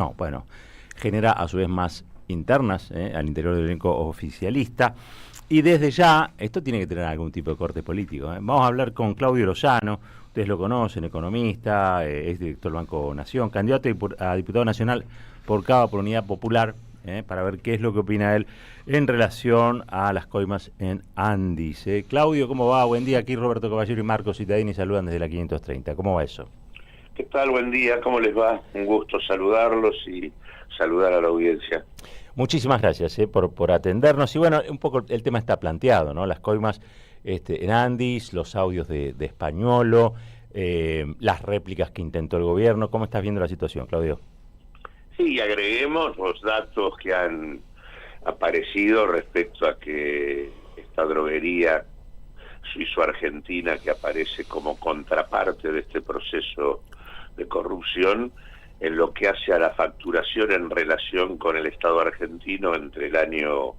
No, bueno, genera a su vez más internas al interior del elenco oficialista. Y desde ya, esto tiene que tener algún tipo de corte político. Vamos a hablar con Claudio Lozano, ustedes lo conocen, economista, es director del Banco Nación, candidato a diputado nacional por Cava por Unidad Popular, para ver qué es lo que opina él en relación a las coimas en Andis. Claudio, ¿cómo va? Buen día, aquí Roberto Caballero y Marcos Citadini saludan desde la 530. ¿Cómo va eso? ¿Qué tal? Buen día, ¿cómo les va? Un gusto saludarlos y saludar a la audiencia. Muchísimas gracias por atendernos. Y bueno, un poco el tema está planteado, ¿no? Las coimas en Andis, los audios de Españolo, las réplicas que intentó el gobierno. ¿Cómo estás viendo la situación, Claudio? Sí, agreguemos los datos que han aparecido respecto a que esta droguería suizo-argentina que aparece como contraparte de este proceso de corrupción, en lo que hace a la facturación en relación con el Estado argentino entre el año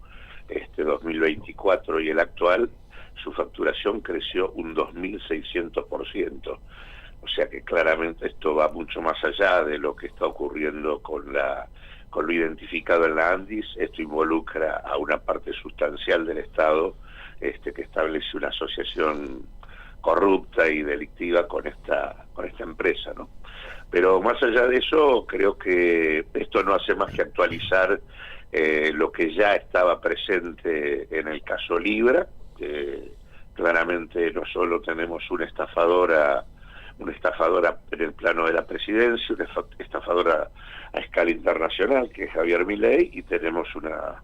2024 y el actual, su facturación creció un 2.600%. O sea que claramente esto va mucho más allá de lo que está ocurriendo con lo identificado en la Andis. Esto involucra a una parte sustancial del Estado que establece una asociación corrupta y delictiva con esta empresa, ¿no? Pero más allá de eso, creo que esto no hace más que actualizar lo que ya estaba presente en el caso Libra. Claramente no solo tenemos una estafadora en el plano de la presidencia, una estafadora a escala internacional, que es Javier Milei, y tenemos una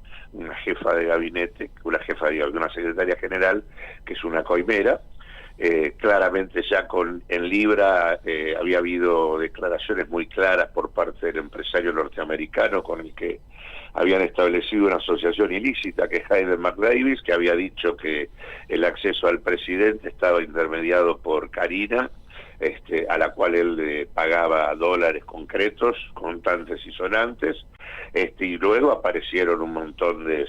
jefa de gabinete, una secretaria general, que es una coimera. Claramente ya en Libra había habido declaraciones muy claras por parte del empresario norteamericano con el que habían establecido una asociación ilícita, que es Hayden McDavis, que había dicho que el acceso al presidente estaba intermediado por Karina, a la cual él le pagaba dólares concretos, contantes y sonantes, y luego aparecieron un montón de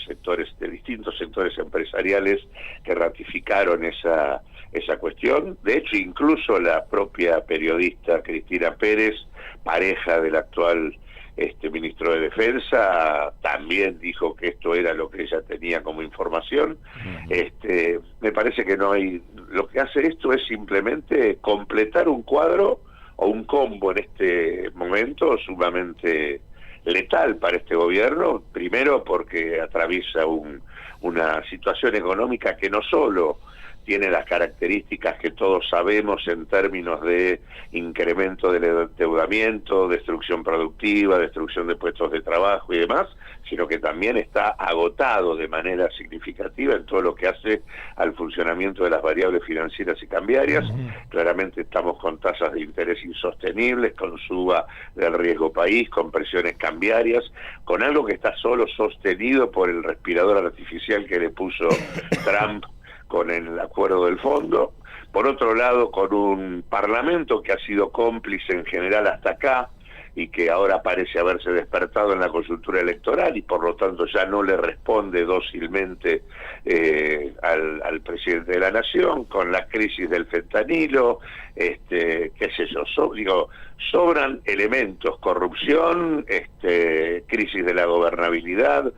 distintos sectores empresariales que ratificaron esa cuestión. De hecho, incluso la propia periodista Cristina Pérez, pareja del actual ministro de Defensa, también dijo que esto era lo que ella tenía como información. Me parece que no hay... Lo que hace esto es simplemente completar un cuadro o un combo en este momento sumamente letal para este gobierno, primero porque atraviesa una situación económica que no solo tiene las características que todos sabemos en términos de incremento del endeudamiento, destrucción productiva, destrucción de puestos de trabajo y demás, sino que también está agotado de manera significativa en todo lo que hace al funcionamiento de las variables financieras y cambiarias. Claramente estamos con tasas de interés insostenibles, con suba del riesgo país, con presiones cambiarias, con algo que está solo sostenido por el respirador artificial que le puso Trump con el acuerdo del fondo. Por otro lado, con un parlamento que ha sido cómplice en general hasta acá y que ahora parece haberse despertado en la coyuntura electoral y por lo tanto ya no le responde dócilmente al presidente de la nación, con la crisis del fentanilo, qué sé yo, sobran elementos: corrupción, crisis de la gobernabilidad,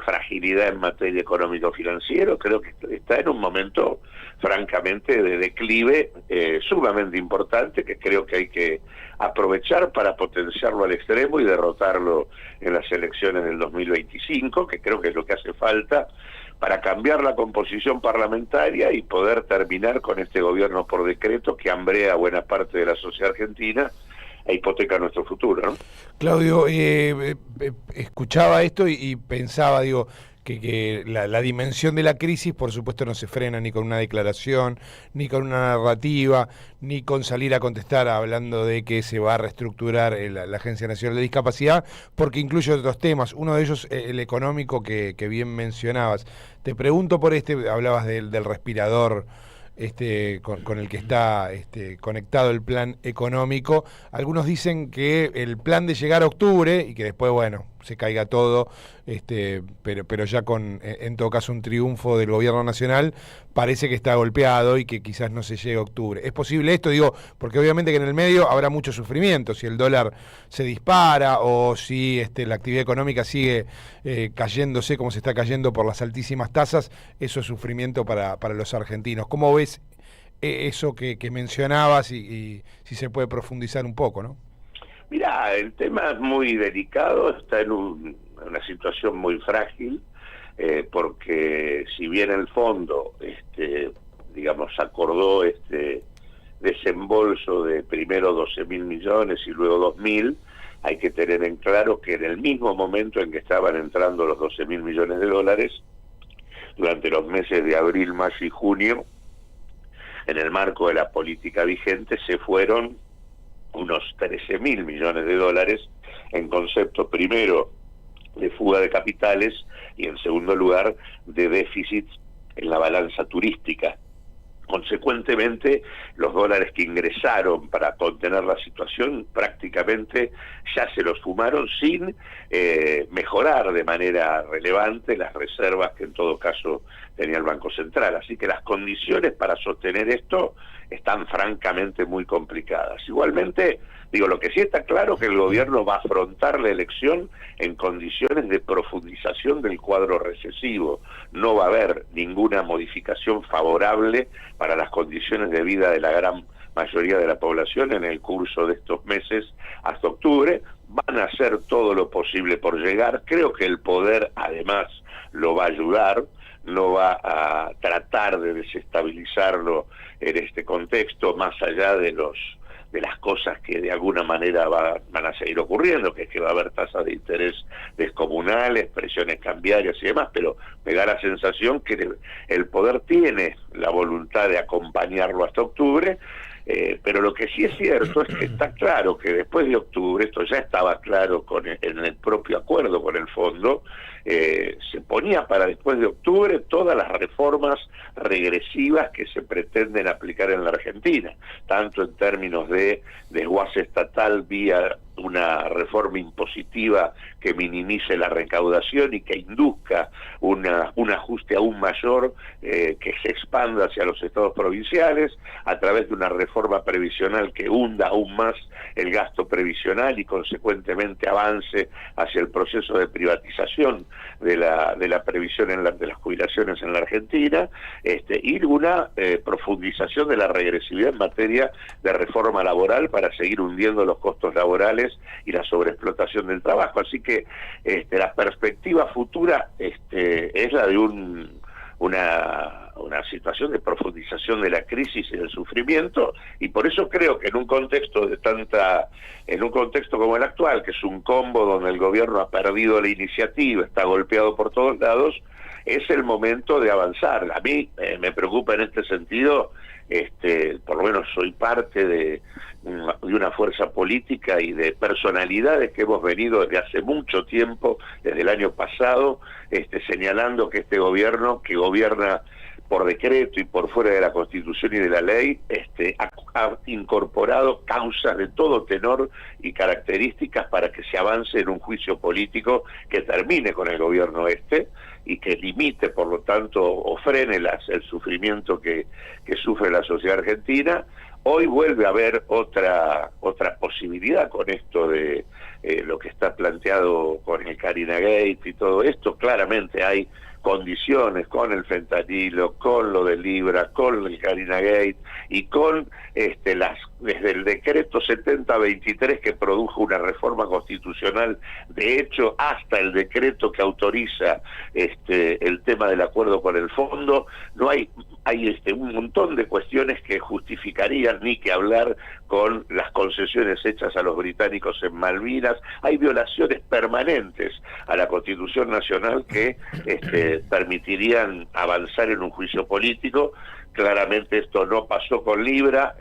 fragilidad en materia económico-financiero. Creo que está en un momento francamente de declive sumamente importante, que creo que hay que aprovechar para potenciarlo al extremo y derrotarlo en las elecciones del 2025, que creo que es lo que hace falta para cambiar la composición parlamentaria y poder terminar con este gobierno por decreto que hambrea a buena parte de la sociedad argentina e hipoteca nuestro futuro, ¿no? Claudio, escuchaba esto y pensaba, que la dimensión de la crisis, por supuesto, no se frena ni con una declaración, ni con una narrativa, ni con salir a contestar hablando de que se va a reestructurar la Agencia Nacional de Discapacidad, porque incluye otros temas, uno de ellos el económico que bien mencionabas. Te pregunto por hablabas del respirador con el que está conectado el plan económico. Algunos dicen que el plan de llegar a octubre y que después, bueno, se caiga todo, pero ya con, en todo caso, un triunfo del gobierno nacional, parece que está golpeado y que quizás no se llegue a octubre. ¿Es posible esto? Digo, porque obviamente que en el medio habrá mucho sufrimiento, si el dólar se dispara o si la actividad económica sigue cayéndose como se está cayendo por las altísimas tasas, eso es sufrimiento para los argentinos. ¿Cómo ves eso que mencionabas y si se puede profundizar un poco, ¿no? Mirá, el tema es muy delicado, está en una situación muy frágil, porque si bien el fondo, digamos, acordó desembolso de primero 12.000 millones y luego 2.000, hay que tener en claro que en el mismo momento en que estaban entrando los 12.000 millones de dólares, durante los meses de abril, mayo y junio, en el marco de la política vigente, se fueron unos 13.000 millones de dólares en concepto, primero, de fuga de capitales y, en segundo lugar, de déficits en la balanza turística. Consecuentemente, los dólares que ingresaron para contener la situación prácticamente ya se los fumaron sin mejorar de manera relevante las reservas que en todo caso tenía el Banco Central. Así que las condiciones para sostener esto están francamente muy complicadas. Igualmente, digo, lo que sí está claro es que el gobierno va a afrontar la elección en condiciones de profundización del cuadro recesivo. No va a haber ninguna modificación favorable para las condiciones de vida de la gran mayoría de la población en el curso de estos meses hasta octubre. Van a hacer todo lo posible por llegar. Creo que el poder, además, lo va a ayudar, no va a tratar de desestabilizarlo en este contexto, más allá de las cosas que de alguna manera van a seguir ocurriendo, que es que va a haber tasas de interés descomunales, presiones cambiarias y demás, pero me da la sensación que el poder tiene la voluntad de acompañarlo hasta octubre. Pero lo que sí es cierto es que está claro que después de octubre, esto ya estaba claro en el propio acuerdo con el fondo, se ponía para después de octubre todas las reformas regresivas que se pretenden aplicar en la Argentina, tanto en términos de desguace estatal vía una reforma impositiva que minimice la recaudación y que induzca un ajuste aún mayor, que se expanda hacia los estados provinciales, a través de una reforma previsional que hunda aún más el gasto previsional y consecuentemente avance hacia el proceso de privatización de la previsión de las jubilaciones en la Argentina, y una profundización de la regresividad en materia de reforma laboral para seguir hundiendo los costos laborales y la sobreexplotación del trabajo. Así que la perspectiva futura es la de una situación de profundización de la crisis y del sufrimiento, y por eso creo que en un contexto como el actual, que es un combo donde el gobierno ha perdido la iniciativa, está golpeado por todos lados, es el momento de avanzar. A mí me preocupa en este sentido, por lo menos soy parte de una fuerza política y de personalidades que hemos venido desde hace mucho tiempo, desde el año pasado, señalando que este gobierno, que gobierna por decreto y por fuera de la Constitución y de la ley, ha incorporado causas de todo tenor y características para que se avance en un juicio político que termine con el gobierno y que limite, por lo tanto, o frene el sufrimiento que sufre la sociedad argentina. Hoy vuelve a haber otra posibilidad con esto de lo que está planteado con el Carina Gate y todo esto. Claramente hay condiciones con el fentanilo, con lo de Libra, con el Carina Gate y con desde el decreto 7023 que produjo una reforma constitucional, de hecho hasta el decreto que autoriza el tema del acuerdo con el fondo. No hay un montón de cuestiones que justificarían ni que hablar con las concesiones hechas a los británicos en Malvinas. Hay violaciones permanentes a la Constitución Nacional que permitirían avanzar en un juicio político. Claramente esto no pasó con Libra.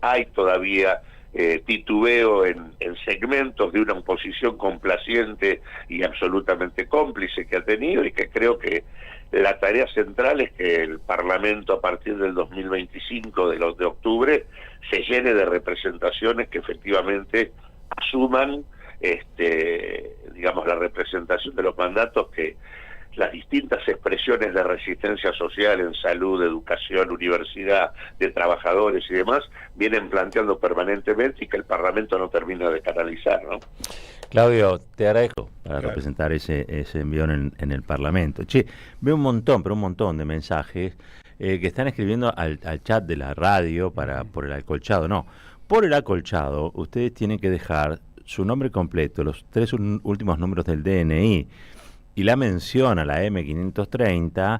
Hay todavía titubeo en segmentos de una oposición complaciente y absolutamente cómplice que ha tenido, y que creo que la tarea central es que el Parlamento, a partir del 2025, de octubre, se llene de representaciones que efectivamente asuman digamos, la representación de los mandatos que las distintas expresiones de resistencia social en salud, educación, universidad, de trabajadores y demás, vienen planteando permanentemente y que el Parlamento no termina de canalizar, ¿no? Claudio, te agradezco para representar ese envión en el Parlamento. Che, veo un montón, pero un montón de mensajes que están escribiendo al chat de la radio por el acolchado. No, por el acolchado ustedes tienen que dejar su nombre completo, los 3 últimos números del DNI y la mención a la M530